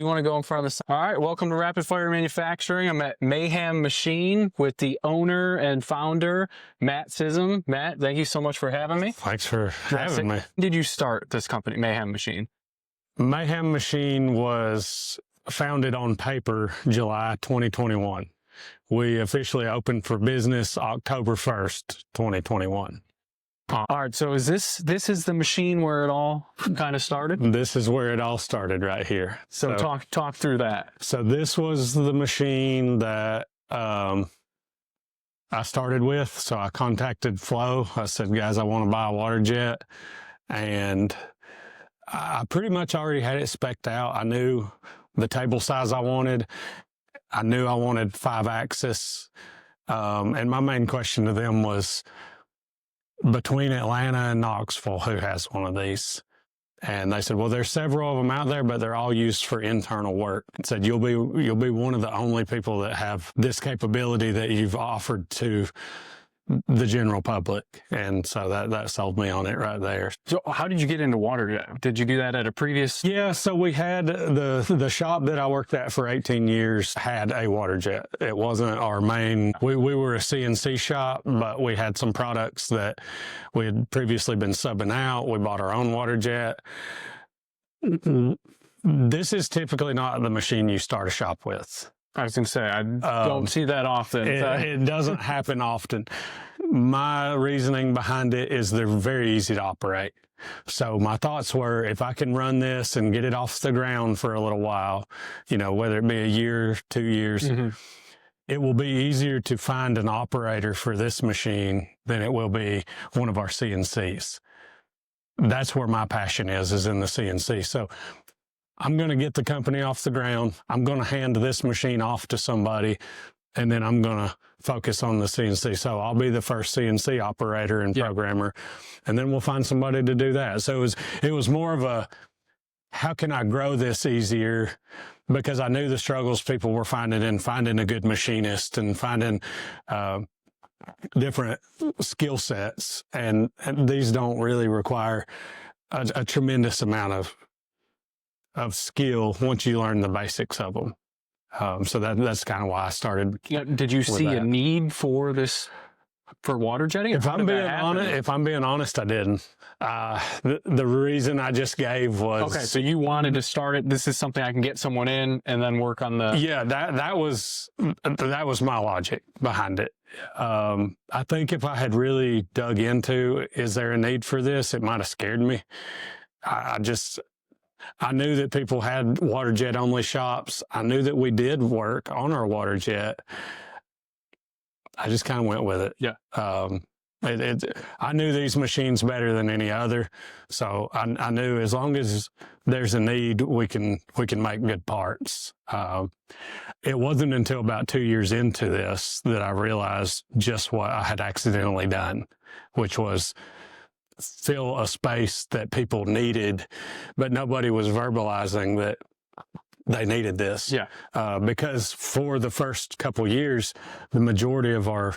You want to go in front of the... All right, welcome to Rapid Fire Manufacturing. I'm at Mayhem Machine with the owner and founder, Matt Sissom. Matt, thank you so much for having me. Thanks for having me. When did you start this company, Mayhem Machine? Mayhem Machine was founded on paper July 2021. We officially opened for business October 1st, 2021. All right, so is this is the machine where it all kind of started? This is where it all started right here. So talk through that. So this was the machine that I started with. So I contacted Flo. I said, guys, I want to buy a water jet. And I pretty much already had it spec'd out. I knew the table size I wanted. I knew I wanted 5-axis. And my main question to them was, between Atlanta and Knoxville, who has one of these? And they said, well, there's several of them out there, but they're all used for internal work. And said, you'll be one of the only people that have this capability that you've offered to the general public. And so that sold me on it right there. So how did you get into water jet? Did you do that at a previous... Yeah, so we had the shop that I worked at for 18 years had a water jet. It wasn't our main... We were a CNC shop, but we had some products that we had previously been subbing out. We bought our own water jet. This is typically not the machine you start a shop with. I was going to say, I don't see that often. It doesn't happen often. My reasoning behind it is they're very easy to operate. So my thoughts were, if I can run this and get it off the ground for a little while, you know, whether it be a year, 2 years, it will be easier to find an operator for this machine than it will be one of our CNCs. That's where my passion is in the CNC. So I'm going to get the company off the ground. I'm going to hand this machine off to somebody, and then I'm going to focus on the CNC. So I'll be the first CNC operator and programmer, and then we'll find somebody to do that. So it was more of a, how can I grow this easier? Because I knew the struggles people were finding in finding a good machinist and finding different skill sets. And these don't really require a tremendous amount of skill once you learn the basics of them. So that's kind of why I started. Did you see a need for this, for water jetting? If I'm being honest, I didn't. The reason I just gave was... Okay, so you wanted to start it. This is something I can get someone in and then work on the... Yeah, that was my logic behind it. I think if I had really dug into, is there a need for this? It might have scared me. I knew that people had water jet only shops. I knew that we did work on our water jet. I just kind of went with it. Yeah. I knew these machines better than any other. So I knew as long as there's a need, we can make good parts. It wasn't until about 2 years into this that I realized just what I had accidentally done, which was fill a space that people needed, but nobody was verbalizing that they needed this. Yeah. Because for the first couple of years, the majority of our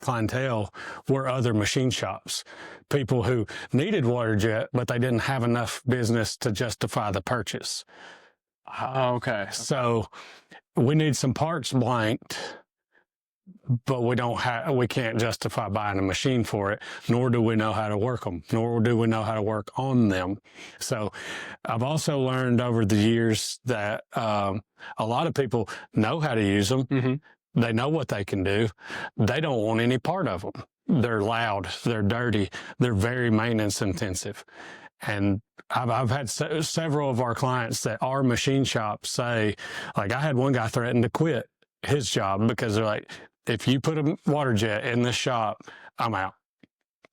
clientele were other machine shops, people who needed water jet, but they didn't have enough business to justify the purchase. Okay. So we need some parts blanked, but we can't justify buying a machine for it, nor do we know how to work them, nor do we know how to work on them. So I've also learned over the years that a lot of people know how to use them. They know what they can do. They don't want any part of them. They're loud, they're dirty, they're very maintenance intensive. And I've had several of our clients that are machine shops say, like, I had one guy threaten to quit his job because they're like, if you put a water jet in this shop, I'm out.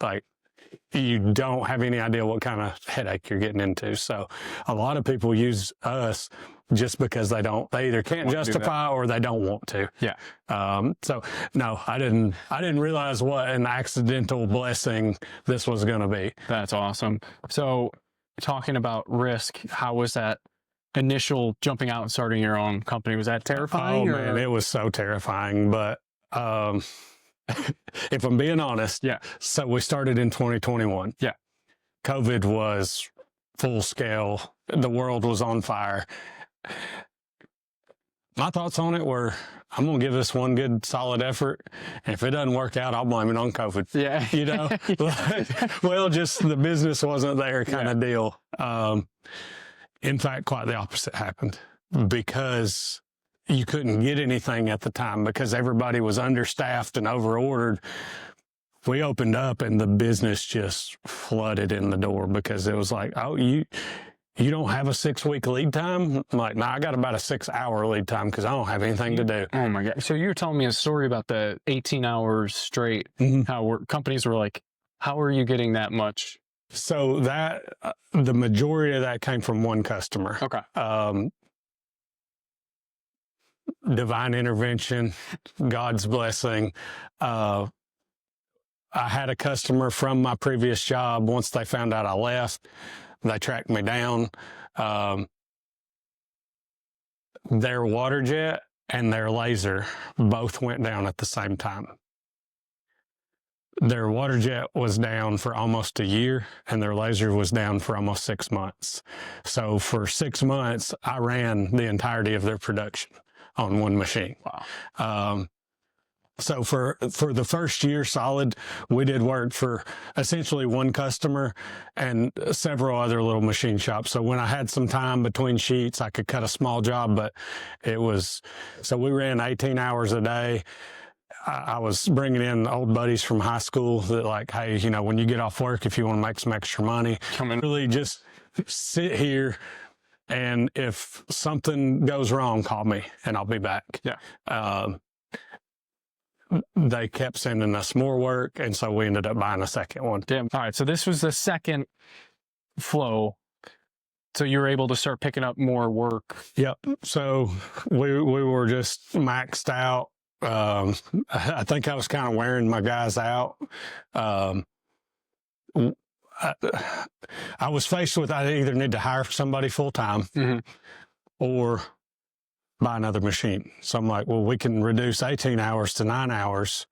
Like, you don't have any idea what kind of headache you're getting into. So a lot of people use us just because they either can't justify or they don't want to. Yeah. So no, I didn't realize what an accidental blessing this was going to be. That's awesome. So talking about risk, how was that initial jumping out and starting your own company? Was that terrifying? Oh man, it was so terrifying, but if I'm being honest, so we started in 2021. Yeah. COVID was full scale. The world was on fire. My thoughts on it were, I'm going to give this one good solid effort. And if it doesn't work out, I'll blame it on COVID. Yeah. You know, well, just the business wasn't there kind of deal. In fact, quite the opposite happened because you couldn't get anything at the time because everybody was understaffed and overordered. We opened up and the business just flooded in the door because it was like, oh, you don't have a 6-week lead time? I'm like, no, I got about a 6-hour lead time because I don't have anything to do. Oh my God. So you were telling me a story about the 18 hours straight, how companies were like, how are you getting that much? So that, the majority of that came from one customer. Okay. Divine intervention, God's blessing. I had a customer from my previous job. Once they found out I left, they tracked me down. Their water jet and their laser both went down at the same time. Their water jet was down for almost a year and their laser was down for almost 6 months. So for 6 months, I ran the entirety of their production on one machine. Wow. So for the first year solid, we did work for essentially one customer and several other little machine shops. So when I had some time between sheets, I could cut a small job, but so we ran 18 hours a day. I was bringing in old buddies from high school that like, hey, you know, when you get off work, if you want to make some extra money, come in, really just sit here. And if something goes wrong, call me and I'll be back. Yeah. They kept sending us more work, and so we ended up buying a second one. Damn. All right, so this was the second flow. So you were able to start picking up more work. Yep. So we were just maxed out. I think I was kind of wearing my guys out. I was faced with I either need to hire somebody full time or buy another machine. So I'm like, well, we can reduce 18 hours to 9 hours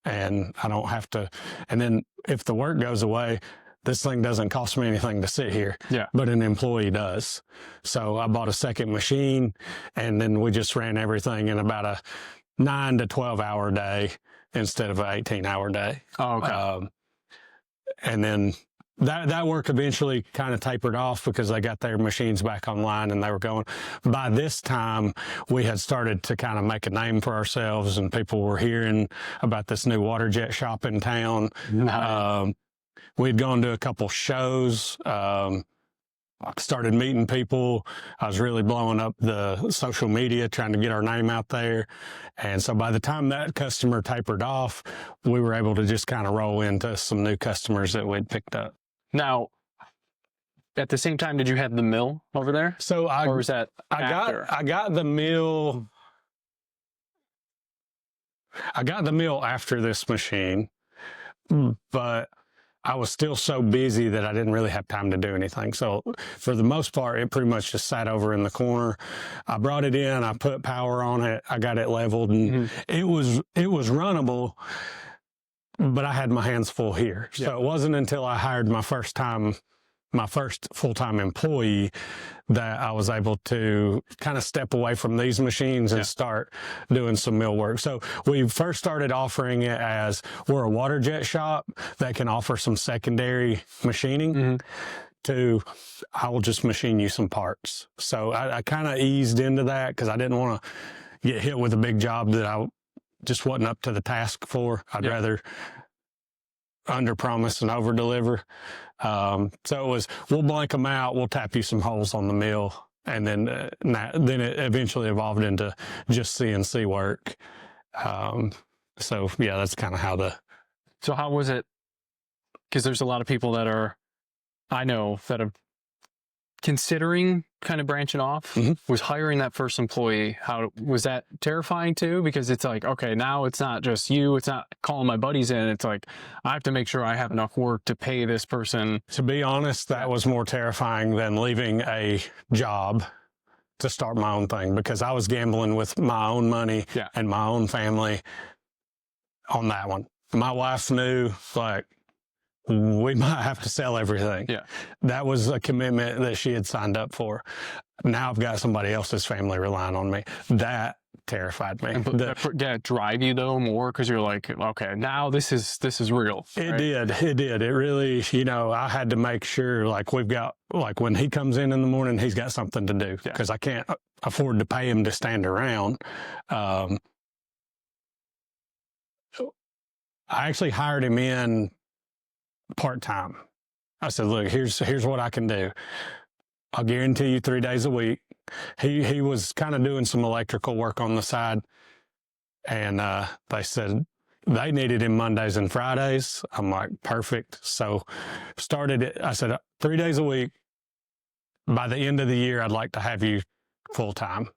and I don't have to. And then if the work goes away, this thing doesn't cost me anything to sit here, but an employee does. So I bought a second machine and then we just ran everything in about a 9 to 12 hour day instead of an 18-hour day. Oh, okay. And then that work eventually kind of tapered off because they got their machines back online and they were going. By this time, we had started to kind of make a name for ourselves and people were hearing about this new water jet shop in town. Nice. We'd gone to a couple shows, started meeting people. I was really blowing up the social media, trying to get our name out there. And so by the time that customer tapered off, we were able to just kind of roll into some new customers that we'd picked up. Now, at the same time, did you have the mill over there? So or was that after? I got the mill. I got the mill after this machine, but I was still so busy that I didn't really have time to do anything. So for the most part, it pretty much just sat over in the corner. I brought it in, I put power on it, I got it leveled, and it was runnable, but I had my hands full here. So it wasn't until I hired my first full-time employee that I was able to kind of step away from these machines and start doing some mill work. So we first started offering it as we're a water jet shop that can offer some secondary machining to I will just machine you some parts. So I kind of eased into that because I didn't want to get hit with a big job that I just wasn't up to the task for. I'd rather under promise and over deliver. So it was, we'll blank them out. We'll tap you some holes on the mill. And then it eventually evolved into just CNC work. So yeah, that's kind of how So how was it? Because there's a lot of people that I know that are considering kind of branching off. Was hiring that first employee, how was that terrifying too? Because it's like, okay, now it's not just you, it's not calling my buddies in, it's like I have to make sure I have enough work to pay this person. To be honest, that was more terrifying than leaving a job to start my own thing, because I was gambling with my own money and my own family on that one. My wife knew, like, we might have to sell everything. Yeah. That was a commitment that she had signed up for. Now I've got somebody else's family relying on me. That terrified me. Did that drive you though more because you're like, okay, now this is real? It did. It really, I had to make sure, like, we've got, like, when he comes in the morning, he's got something to do because I can't afford to pay him to stand around. I actually hired him in part-time. I said, look, here's what I can do. I'll guarantee you 3 days a week. He was kind of doing some electrical work on the side, and they said they needed him Mondays and Fridays. I'm like, perfect. So started it. I said, 3 days a week. By the end of the year, I'd like to have you full-time.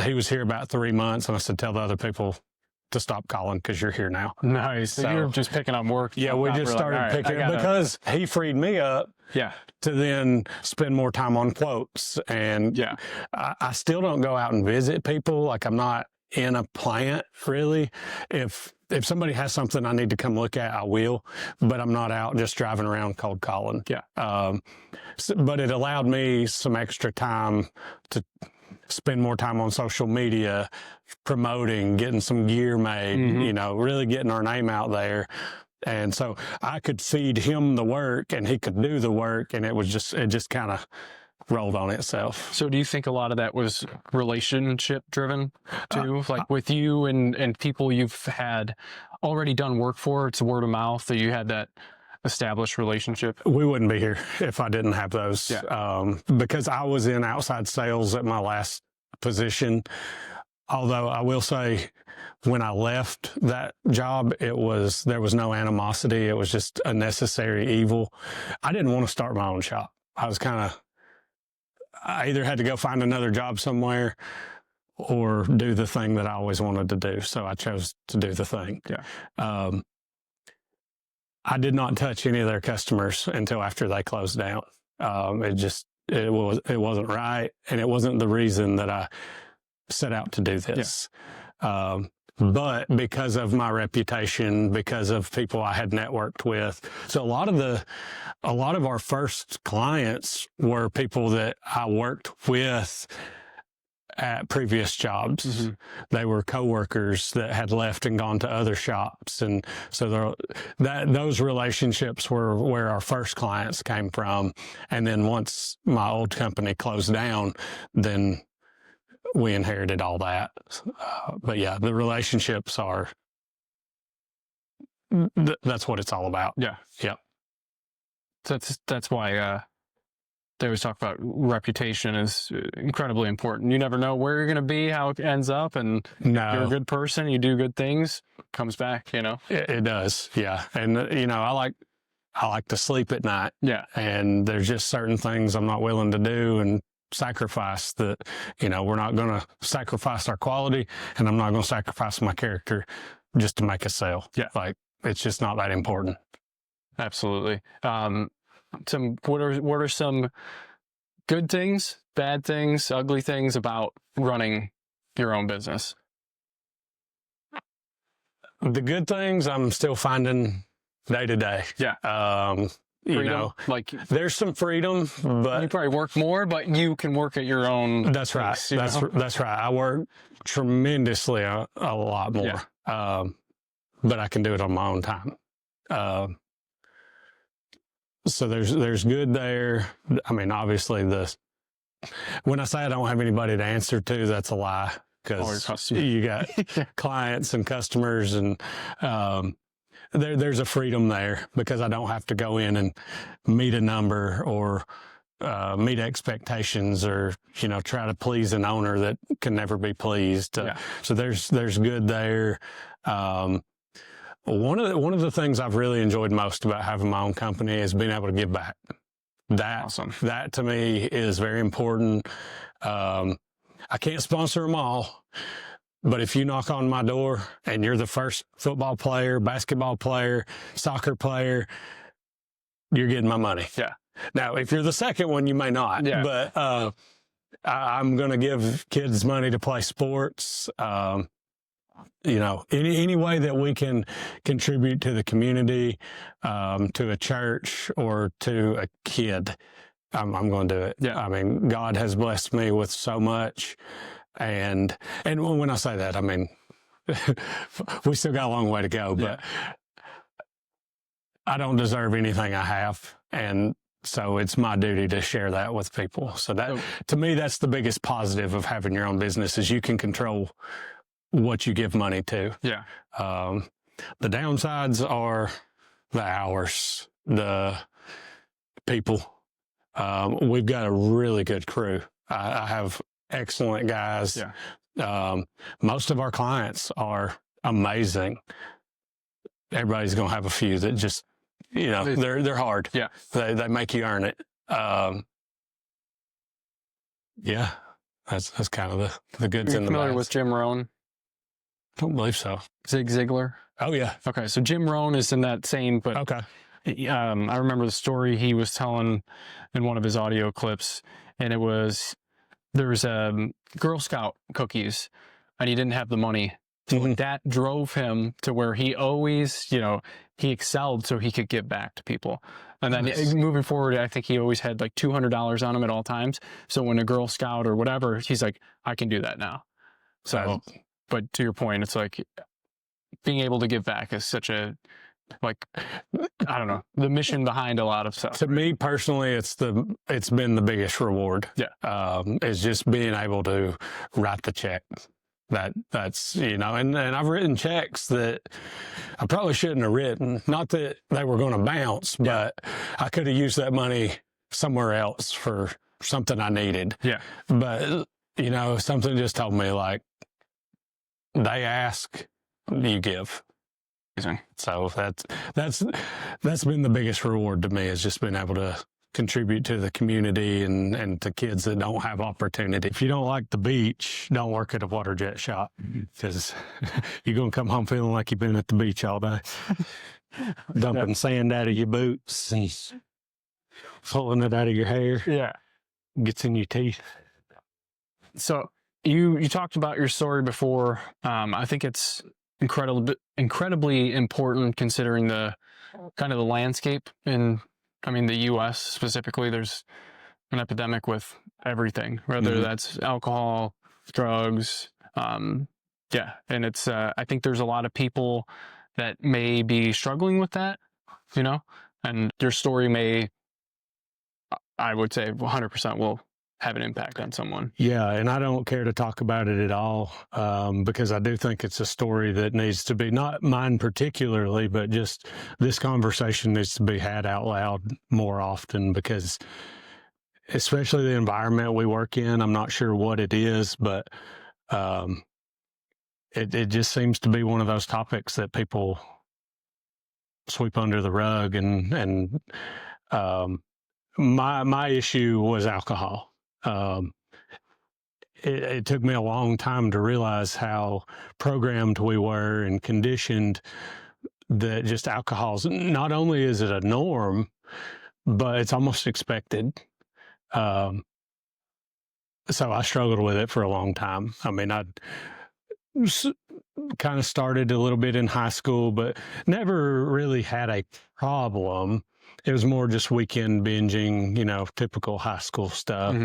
He was here about 3 months, and I said, tell the other people to stop calling because you're here now. Nice. So you're just picking up work. Yeah, we just started picking because he freed me up to then spend more time on quotes. And I still don't go out and visit people. Like, I'm not in a plant really. If somebody has something I need to come look at, I will, but I'm not out just driving around cold calling. But it allowed me some extra time to spend more time on social media, promoting, getting some gear made, really getting our name out there. And so I could feed him the work and he could do the work, and it just kind of rolled on itself. So do you think a lot of that was relationship driven too? Like with you and people you've had already done work for, it's word of mouth that you had that established relationship? We wouldn't be here if I didn't have those. Because I was in outside sales at my last position. Although I will say, when I left that job, there was no animosity. It was just a necessary evil. I didn't want to start my own shop. I either had to go find another job somewhere or do the thing that I always wanted to do. So I chose to do the thing. I did not touch any of their customers until after they closed down. It wasn't right, and it wasn't the reason that I set out to do this. But because of my reputation, because of people I had networked with, so a lot of our first clients were people that I worked with at previous jobs. They were coworkers that had left and gone to other shops, and so those relationships were where our first clients came from. And then once my old company closed down, then we inherited all that. But yeah, the relationships that's what it's all about. That's why they always talk about reputation is incredibly important. You never know where you're going to be, how it ends up, and you're a good person, you do good things, it comes back, It does, yeah. And, I like to sleep at night. And there's just certain things I'm not willing to do and sacrifice that, we're not going to sacrifice our quality, and I'm not going to sacrifice my character just to make a sale. Like, it's just not that important. Absolutely. What are some good things, bad things, ugly things about running your own business? The good things I'm still finding day to day. Freedom, like there's some freedom, but you probably work more, but you can work at your own. That's right. That's right. I work tremendously a lot more, but I can do it on my own time. So there's good there. I mean, obviously when I say I don't have anybody to answer to, that's a lie, because you got clients and customers, and there's a freedom there because I don't have to go in and meet a number or meet expectations or, try to please an owner that can never be pleased. So there's good there. One of the things I've really enjoyed most about having my own company is being able to give back. That to me is very important. I can't sponsor them all, but if you knock on my door and you're the first football player, basketball player, soccer player, you're getting my money. Now, if you're the second one, you may not. But I'm going to give kids money to play sports. any way that we can contribute to the community, to a church or to a kid, I'm going to do it. Yeah. I mean, God has blessed me with so much. And when I say that, I mean, we still got a long way to go, but I don't deserve anything I have. And so it's my duty to share that with people. So that, to me, that's the biggest positive of having your own business is you can control what you give money to. Yeah. The downsides are the hours, the people. We've got a really good crew. I have excellent guys. Yeah. Most of our clients are amazing. Everybody's going to have a few that just, they're hard. Yeah. They make you earn it. Yeah. That's kind of the goods and the familiar bads. with Jim Rohn? Don't believe so. Zig Ziglar? Oh, yeah. Okay, so Jim Rohn is in that same, but Okay. I remember the story he was telling in one of his audio clips, and it was there's Girl Scout cookies, and he didn't have the money. So that drove him to where he always, he excelled so he could give back to people. And then moving forward, I think he always had like $200 on him at all times. So when a Girl Scout or whatever, he's like, I can do that now. So, but to your point, it's like being able to give back is such a, like, I don't know, the mission behind a lot of stuff. To me personally, it's been the biggest reward. Yeah. Is just being able to write the check. That's, and I've written checks that I probably shouldn't have written. Not that they were going to bounce, but I could have used that money somewhere else for something I needed. Yeah. But, something just told me like, they ask, you give. So that's been the biggest reward to me, is just being able to contribute to the community and to kids that don't have opportunity. If you don't like the beach, don't work at a water jet shop, because you're going to come home feeling like you've been at the beach all day, dumping sand out of your boots and pulling it out of your hair. Yeah. Gets in your teeth. So you talked about your story before. I think it's incredibly important considering the kind of the landscape in, the U.S. specifically. There's an epidemic with everything, whether that's alcohol, drugs. And it's, I think there's a lot of people that may be struggling with that, and your story may, I would say 100% will have an impact on someone. Yeah, and I don't care to talk about it at all, because I do think it's a story that needs to be, not mine particularly, but just this conversation needs to be had out loud more often, because especially the environment we work in, I'm not sure what it is, but it just seems to be one of those topics that people sweep under the rug. And my issue was alcohol. It took me a long time to realize how programmed we were and conditioned that just alcohol's, not only is it a norm, but it's almost expected. So I struggled with it for a long time. I kind of started a little bit in high school, but never really had a problem. It was more just weekend binging, typical high school stuff.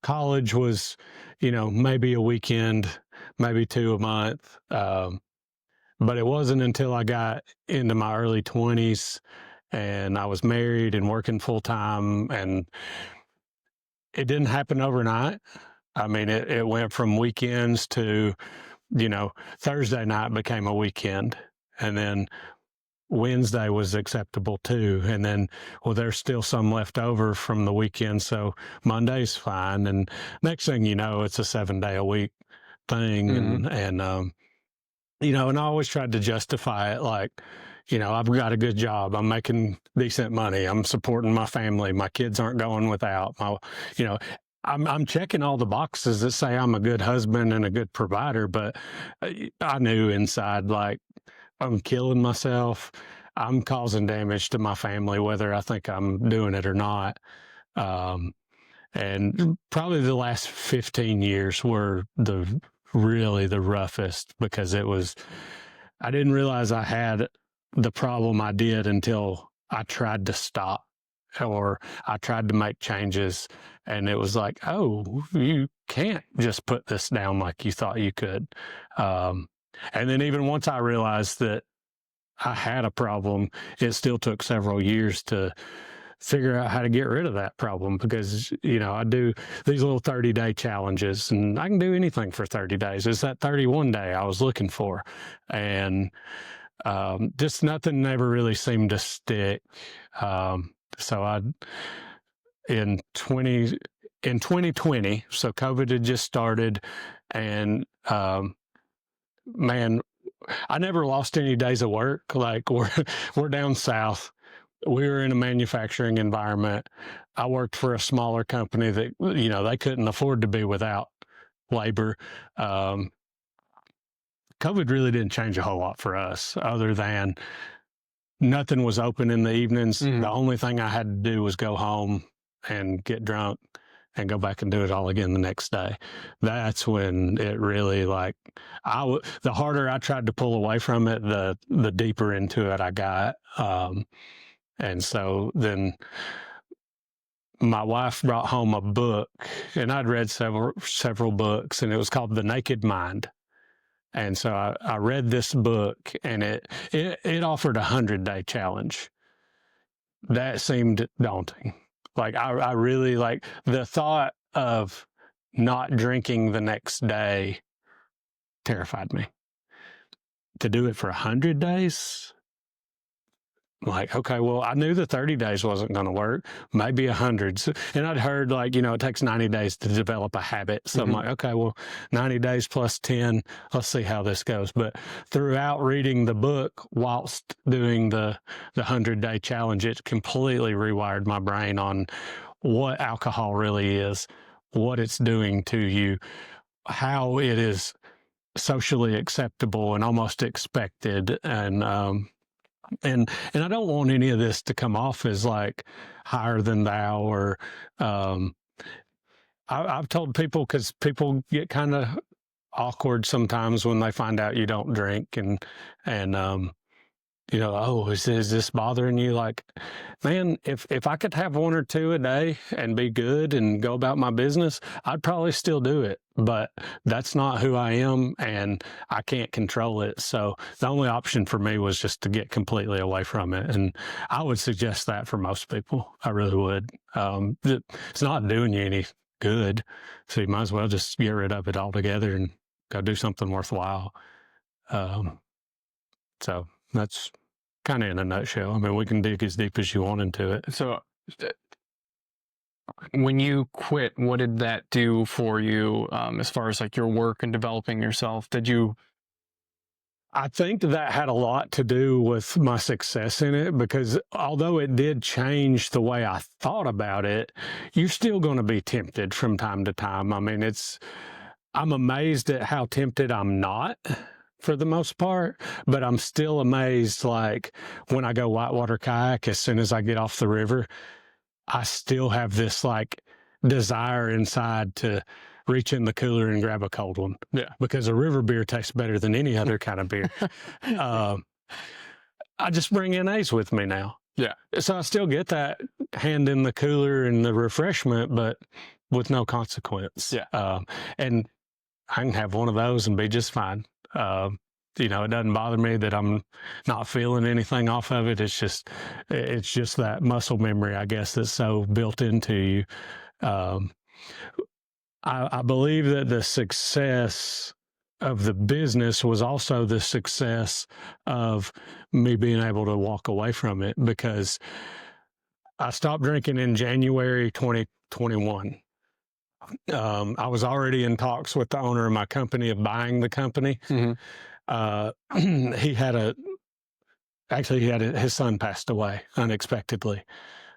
College was, maybe a weekend, maybe 2 a month. But it wasn't until I got into my early 20s and I was married and working full time, and it didn't happen overnight. It went from weekends to, Thursday night became a weekend, and then Wednesday was acceptable too. And then, there's still some left over from the weekend. So Monday's fine. And next thing you know, it's a 7-day-a-week thing. And I always tried to justify it like, I've got a good job. I'm making decent money. I'm supporting my family. My kids aren't going without. I'm checking all the boxes that say I'm a good husband and a good provider, but I knew inside, like, I'm killing myself. I'm causing damage to my family, whether I think I'm doing it or not. And probably the last 15 years were the really the roughest because I didn't realize I had the problem I did until I tried to stop or I tried to make changes. And it was like, oh, you can't just put this down like you thought you could. And then even once I realized that I had a problem, it still took several years to figure out how to get rid of that problem because, I do these little 30-day challenges and I can do anything for 30 days. It's that 31 day I was looking for. And just nothing ever really seemed to stick. So in 2020, so COVID had just started and, man, I never lost any days of work. Like we're down south. We were in a manufacturing environment. I worked for a smaller company that, they couldn't afford to be without labor. COVID really didn't change a whole lot for us other than nothing was open in the evenings. Mhm. The only thing I had to do was go home and get drunk and go back and do it all again the next day. That's when it really the harder I tried to pull away from it, the deeper into it I got. And so then my wife brought home a book and I'd read several books and it was called The Naked Mind. And so I read this book and it offered a 100-day challenge. That seemed daunting. Like I really the thought of not drinking the next day terrified me. To do it for 100 days, like, okay, well, I knew the 30 days wasn't going to work, maybe 100. And I'd heard it takes 90 days to develop a habit. So I'm like, okay, well, 90 days plus 10, let's see how this goes. But throughout reading the book, whilst doing the 100-day challenge, it completely rewired my brain on what alcohol really is, what it's doing to you, how it is socially acceptable and almost expected. And I don't want any of this to come off as like higher than thou or I've told people, because people get kind of awkward sometimes when they find out you don't drink and oh, is this bothering you? Like, man, if I could have one or two a day and be good and go about my business, I'd probably still do it. But that's not who I am and I can't control it. So the only option for me was just to get completely away from it. And I would suggest that for most people. I really would. It's not doing you any good. So you might as well just get rid of it altogether and go do something worthwhile. So that's kind of in a nutshell. I mean, we can dig as deep as you want into it. So when you quit, what did that do for you as far as like your work and developing yourself? I think that had a lot to do with my success in it, because although it did change the way I thought about it, you're still going to be tempted from time to time. I mean, I'm amazed at how tempted I'm not for the most part, but I'm still amazed, like when I go whitewater kayak, as soon as I get off the river, I still have this like desire inside to reach in the cooler and grab a cold one. Yeah. Because a river beer tastes better than any other kind of beer. I just bring NAs with me now. Yeah. So I still get that hand in the cooler and the refreshment, but with no consequence. Yeah. And I can have one of those and be just fine. It doesn't bother me that I'm not feeling anything off of it. It's just that muscle memory, I guess, that's so built into you. I believe that the success of the business was also the success of me being able to walk away from it, because I stopped drinking in January 2021. I was already in talks with the owner of my company of buying the company. Mm-hmm. His son passed away unexpectedly.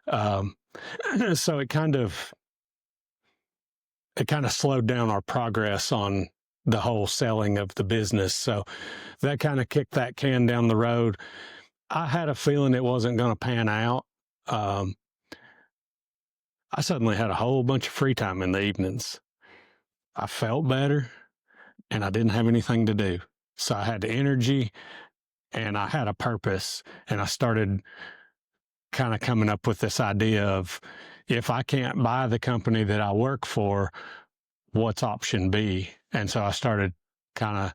So it kind of slowed down our progress on the whole selling of the business. So that kind of kicked that can down the road. I had a feeling it wasn't going to pan out. I suddenly had a whole bunch of free time in the evenings. I felt better. and I didn't have anything to do. So I had the energy and I had a purpose, and I started kind of coming up with this idea of, if I can't buy the company that I work for, what's option B? And so I started kind of,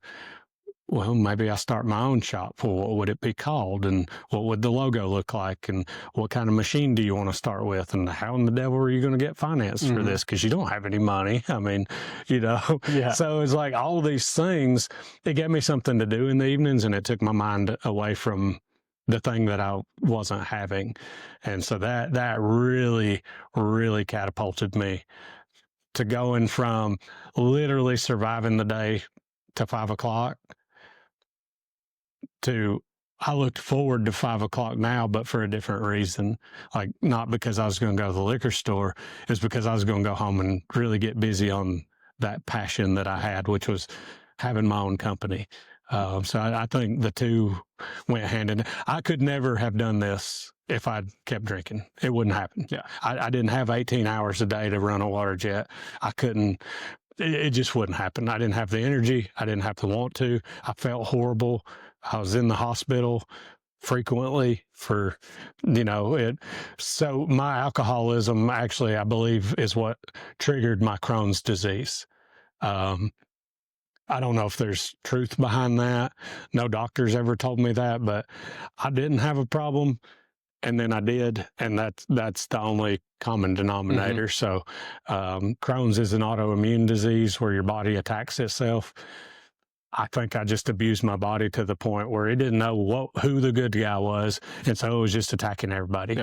well, maybe I start my own shop. Well, what would it be called? And what would the logo look like? And what kind of machine do you want to start with? And how in the devil are you going to get financed for this? Because you don't have any money. I mean, Yeah. So it's like all these things, it gave me something to do in the evenings, and it took my mind away from the thing that I wasn't having. And so that really, really catapulted me to going from literally surviving the day to 5 o'clock to, I looked forward to 5 o'clock now, but for a different reason. Like, not because I was going to go to the liquor store, it's because I was going to go home and really get busy on that passion that I had, which was having my own company. So I think the two went hand in hand. I could never have done this if I'd kept drinking. It wouldn't happen. Yeah. I didn't have 18 hours a day to run a water jet. I couldn't. It just wouldn't happen. I didn't have the energy. I didn't have the want to. I felt horrible. I was in the hospital frequently for, it. So my alcoholism actually, I believe, is what triggered my Crohn's disease. I don't know if there's truth behind that. No doctor's ever told me that, but I didn't have a problem, and then I did, and that's the only common denominator. So Crohn's is an autoimmune disease where your body attacks itself. I think I just abused my body to the point where it didn't know who the good guy was, and so it was just attacking everybody,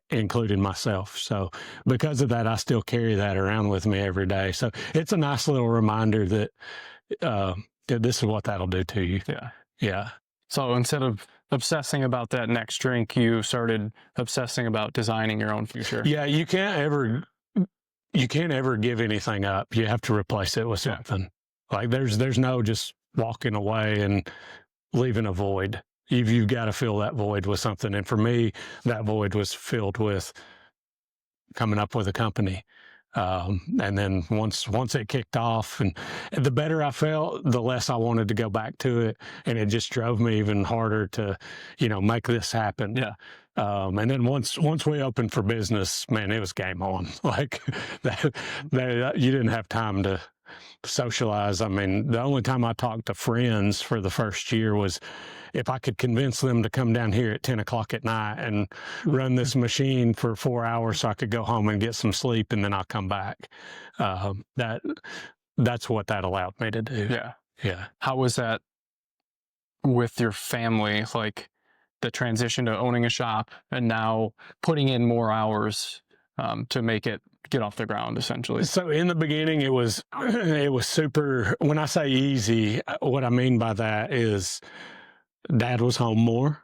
including myself. So because of that, I still carry that around with me every day. So it's a nice little reminder that this is what that'll do to you. Yeah. So instead of obsessing about that next drink, you started obsessing about designing your own future. Yeah, you can't ever give anything up. You have to replace it with something. Like there's no just walking away and leaving a void. You've got to fill that void with something. And for me, that void was filled with coming up with a company. And then once it kicked off, and the better I felt, the less I wanted to go back to it. And it just drove me even harder to, make this happen. Yeah. And then once we opened for business, man, it was game on. Like that you didn't have time to socialize. I mean, the only time I talked to friends for the first year was if I could convince them to come down here at 10 o'clock at night and run this machine for 4 hours so I could go home and get some sleep, and then I'll come back. That's what that allowed me to do. Yeah. How was that with your family? Like the transition to owning a shop and now putting in more hours to make it get off the ground, essentially. So in the beginning, it was super. When I say easy, what I mean by that is Dad was home more,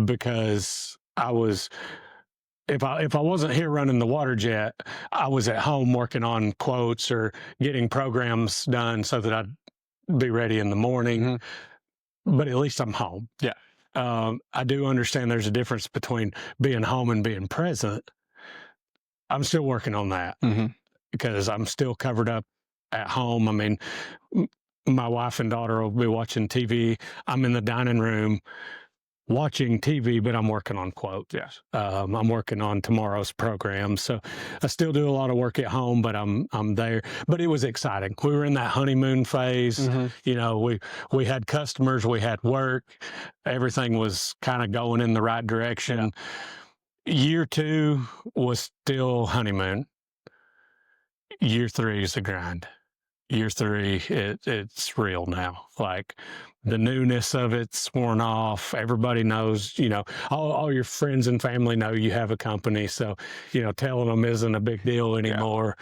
because I was, if I wasn't here running the water jet, I was at home working on quotes or getting programs done so that I'd be ready in the morning. But at least I'm home. Yeah. I do understand there's a difference between being home and being present. I'm still working on that because I'm still covered up at home. I mean, my wife and daughter will be watching TV. I'm in the dining room watching TV, but I'm working on quotes. Yes. I'm working on tomorrow's program. So I still do a lot of work at home, but I'm there. But it was exciting. We were in that honeymoon phase. We had customers, we had work. Everything was kind of going in the right direction. Year 2 was still honeymoon. Year 3 is a grind. Year 3, it's real now. Like the newness of it's worn off. Everybody knows, all your friends and family know you have a company. So, telling them isn't a big deal anymore.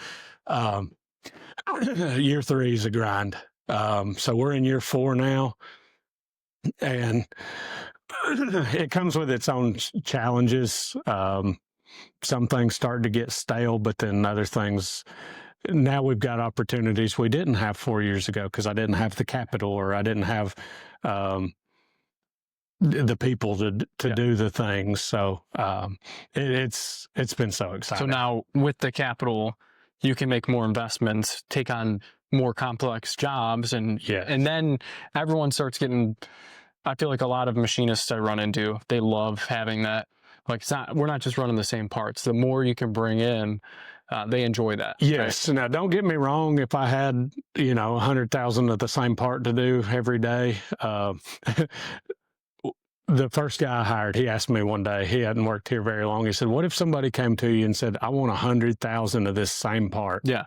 Year 3 is a grind. So we're in year 4 now, and it comes with its own challenges. Some things start to get stale, but then other things, now we've got opportunities we didn't have 4 years ago because I didn't have the capital, or I didn't have the people to do the things. So it's been so exciting. So now with the capital, you can make more investments, take on more complex jobs, and Yeah. and then everyone starts getting. I feel like a lot of machinists I run into, they love having that. Like, we're not just running the same parts. The more you can bring in, they enjoy that. Yes. Right? Now, don't get me wrong. If I had, 100,000 of the same part to do every day, the first guy I hired, he asked me one day, he hadn't worked here very long. He said, what if somebody came to you and said, I want 100,000 of this same part? Yeah.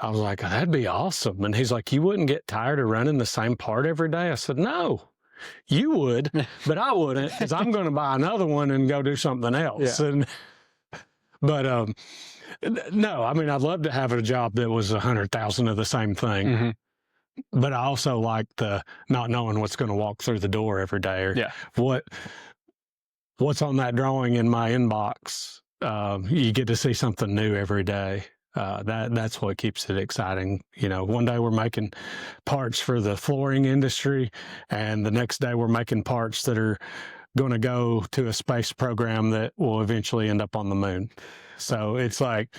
I was like, that'd be awesome. And he's like, you wouldn't get tired of running the same part every day? I said, no, you would, but I wouldn't, because I'm going to buy another one and go do something else. Yeah. But no, I mean, I'd love to have a job that was 100,000 of the same thing. Mm-hmm. But I also like the not knowing what's going to walk through the door every day, or what's on that drawing in my inbox. You get to see something new every day. That's what keeps it exciting. One day we're making parts for the flooring industry, and the next day we're making parts that are going to go to a space program that will eventually end up on the moon. So it's like,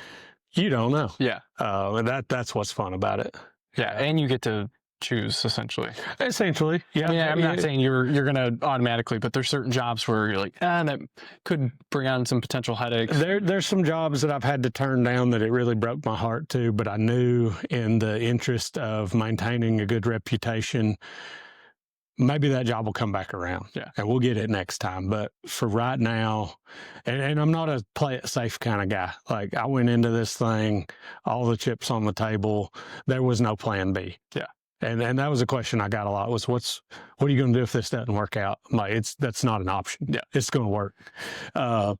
you don't know. Yeah. That's what's fun about it. Yeah, and you get to choose, essentially. Essentially, yeah. Yeah, I'm not saying you're going to automatically, but there's certain jobs where you're like, that could bring on some potential headaches. There's some jobs that I've had to turn down that it really broke my heart to, but I knew in the interest of maintaining a good reputation, maybe that job will come back around. Yeah. And we'll get it next time. But for right now, and I'm not a play it safe kind of guy. Like, I went into this thing, all the chips on the table. There was no plan B. Yeah. And that was a question I got a lot, was what are you going to do if this doesn't work out? I'm like, that's not an option. Yeah. It's going to work. I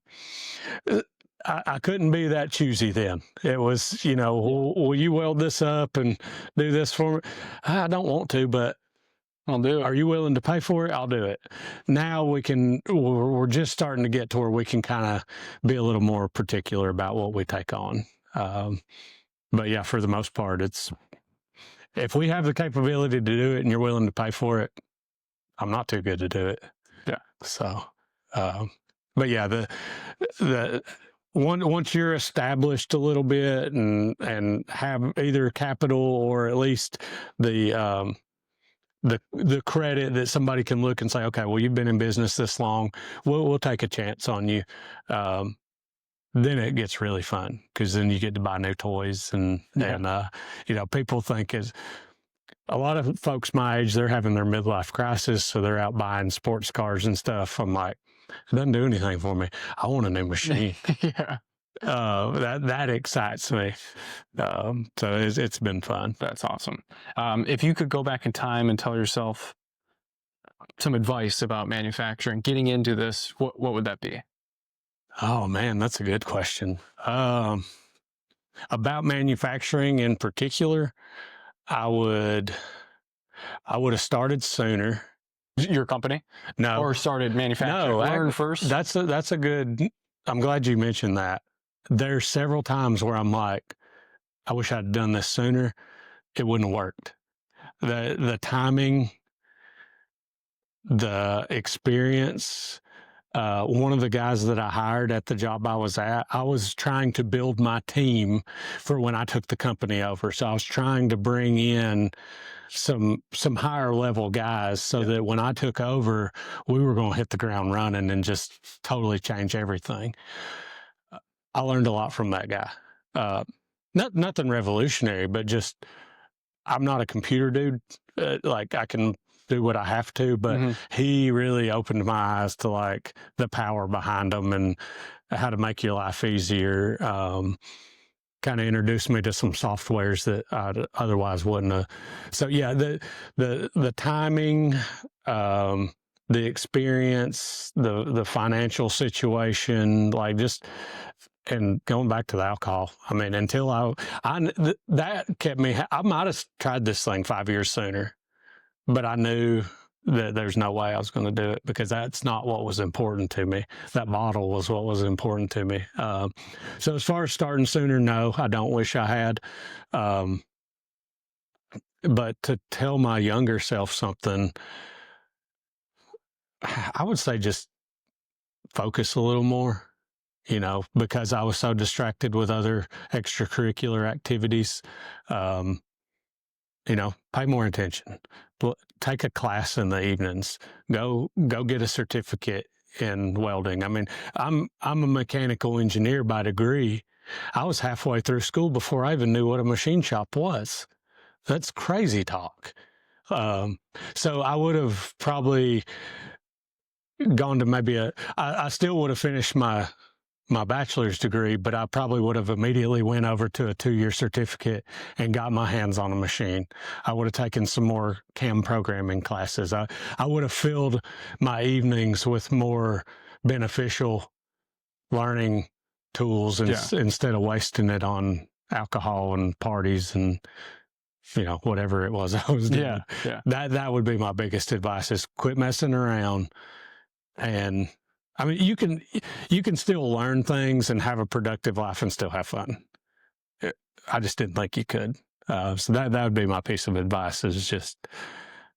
couldn't be that choosy then. It was, will you weld this up and do this for me? I don't want to, but I'll do it. Are you willing to pay for it? I'll do it. Now we're just starting to get to where we can kind of be a little more particular about what we take on. But yeah, for the most part, if we have the capability to do it and you're willing to pay for it, I'm not too good to do it. Yeah. So, but yeah, once you're established a little bit and have either capital or at least the credit that somebody can look and say, okay, well, you've been in business this long, we'll take a chance on you. Then it gets really fun, because then you get to buy new toys and people think a lot of folks my age, they're having their midlife crisis, so they're out buying sports cars and stuff. I'm like, it doesn't do anything for me. I want a new machine. Yeah. That excites me. So it's been fun. That's awesome. If you could go back in time and tell yourself some advice about manufacturing, getting into this, what would that be? Oh man, that's a good question. About manufacturing in particular, I would have started sooner. Your company? No. Or started manufacturing? No, Learn first? That's a good, I'm glad you mentioned that. There's several times where I'm like, I wish I'd done this sooner. It wouldn't have worked. The timing, the experience. One of the guys that I hired at the job I was at, I was trying to build my team for when I took the company over. So I was trying to bring in some higher level guys so that when I took over, we were going to hit the ground running and just totally change everything. I learned a lot from that guy. Nothing revolutionary, but just, I'm not a computer dude. Like, I can do what I have to, but he really opened my eyes to like the power behind them and how to make your life easier. Kind of introduced me to some softwares that I otherwise wouldn't have. So yeah, the timing, the experience, the financial situation, like just, and going back to the alcohol, I mean, until that kept me, I might have tried this thing 5 years sooner, but I knew that there's no way I was going to do it because that's not what was important to me. That bottle was what was important to me. So as far as starting sooner, no, I don't wish I had. But to tell my younger self something, I would say just focus a little more. because I was so distracted with other extracurricular activities. Pay more attention. Take a class in the evenings. Go get a certificate in welding. I mean, I'm a mechanical engineer by degree. I was halfway through school before I even knew what a machine shop was. That's crazy talk. So I would have probably gone to maybe I still would have finished my bachelor's degree, but I probably would have immediately went over to a 2-year certificate and got my hands on a machine. I would have taken some more CAM programming classes. I would have filled my evenings with more beneficial learning tools instead of wasting it on alcohol and parties and whatever it was I was doing. Yeah. That would be my biggest advice: is quit messing around. And I mean, you can still learn things and have a productive life and still have fun. I just didn't think you could. So that would be my piece of advice: is just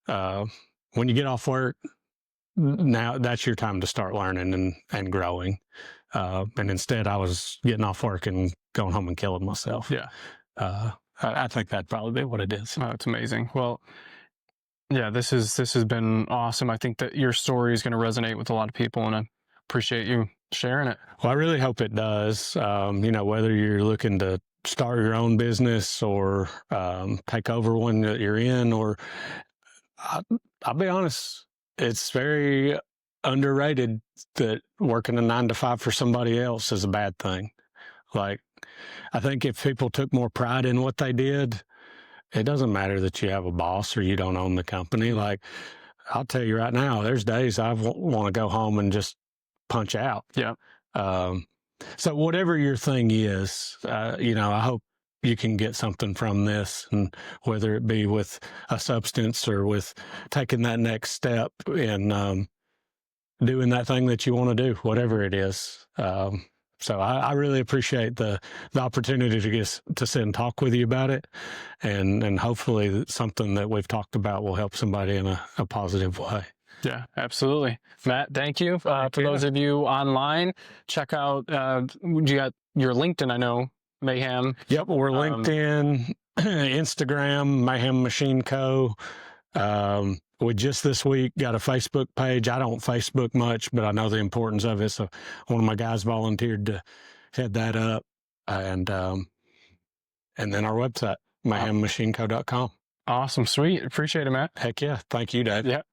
when you get off work, now that's your time to start learning and growing. And instead, I was getting off work and going home and killing myself. Yeah. I think that'd probably be what it is. Oh, it's amazing. Well, yeah, this has been awesome. I think that your story is going to resonate with a lot of people, and I appreciate you sharing it. Well, I really hope it does. Whether you're looking to start your own business or take over one that you're in, or I'll be honest, it's very underrated that working a 9-to-5 for somebody else is a bad thing. Like, I think if people took more pride in what they did, it doesn't matter that you have a boss or you don't own the company. Like, I'll tell you right now, there's days I want to go home and just punch out. Yeah. So whatever your thing is, I hope you can get something from this, and whether it be with a substance or with taking that next step in doing that thing that you want to do, whatever it is. So I really appreciate the opportunity to sit and talk with you about it, and hopefully something that we've talked about will help somebody in a positive way. Yeah, absolutely. Matt, thank you. For those of you online, check out, you got your LinkedIn, I know, Mayhem. Yep, we're LinkedIn, Instagram, Mayhem Machine Co. We just this week got a Facebook page. I don't Facebook much, but I know the importance of it. So one of my guys volunteered to head that up. And then our website, mayhemmmachineco.com. Awesome. Sweet. Appreciate it, Matt. Heck yeah. Thank you, Dave. Yeah.